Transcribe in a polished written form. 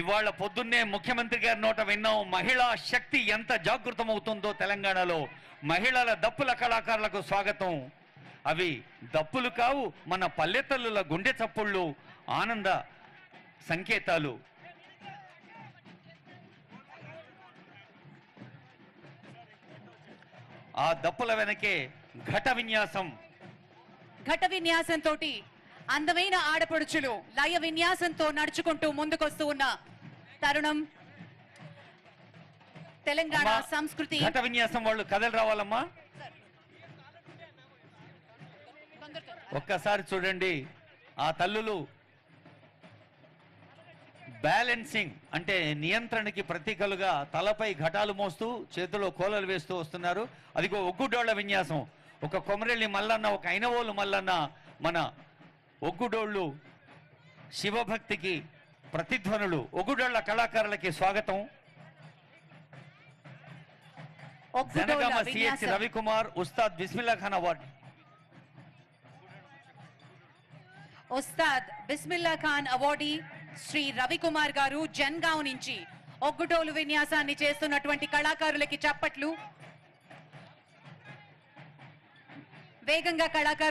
ఇవాళ పొద్దున్నే ముఖ్యమంత్రి గారి నోట విన్నాం, మహిళా శక్తి ఎంత జాగృతమవుతుందో తెలంగాణలో. మహిళల దప్పుల కళాకారులకు స్వాగతం. అవి దప్పులు కావు, మన పల్లెతల్లుల గుండె చప్పుళ్ళు, ఆనంద సంకేతాలు. ఆ దప్పుల వెనకే ఘట విన్యాసం. ఘట విన్యాసంతో అందమైన ఆడపడుచులు లయ విన్యాసంతో నడుచుకుంటూ ముందుకొస్తూ ఉన్న తరుణం. తెలంగాణ సంస్కృతి ఘట విన్యాసం వాళ్ళు కథలు రావాలమ్మా. ఒక్కసారి చూడండి, ఆ తల్లులు బ్యాలెన్సింగ్ అంటే నియంత్రణకి ప్రతీకలుగా తలపై ఘటాలు మోస్తూ చేతిలో కోలలు వేస్తూ వస్తున్నారు. అదిగో ఒగ్గుడోళ్ల విన్యాసం. ఒక కొమరెల్లి మల్లన్న, ఒక ఐనవోలు మల్లన్న, మన ఒగ్గుడోళ్ళు శివభక్తికి ప్రతిధ్వనులు. ఒగ్గుడోళ్ల కళాకారులకి స్వాగతం. Janagama CH Ravikumar Ustad Bismillah Khan award. Ustad Bismillah Khan awardee Shri Ravikumar garu Jangaon నుంచి ఒగ్గుటోలు విన్యాసాన్ని చేస్తున్నటువంటి కళాకారులకి చప్పట్లు. వేగంగా కళాకారులు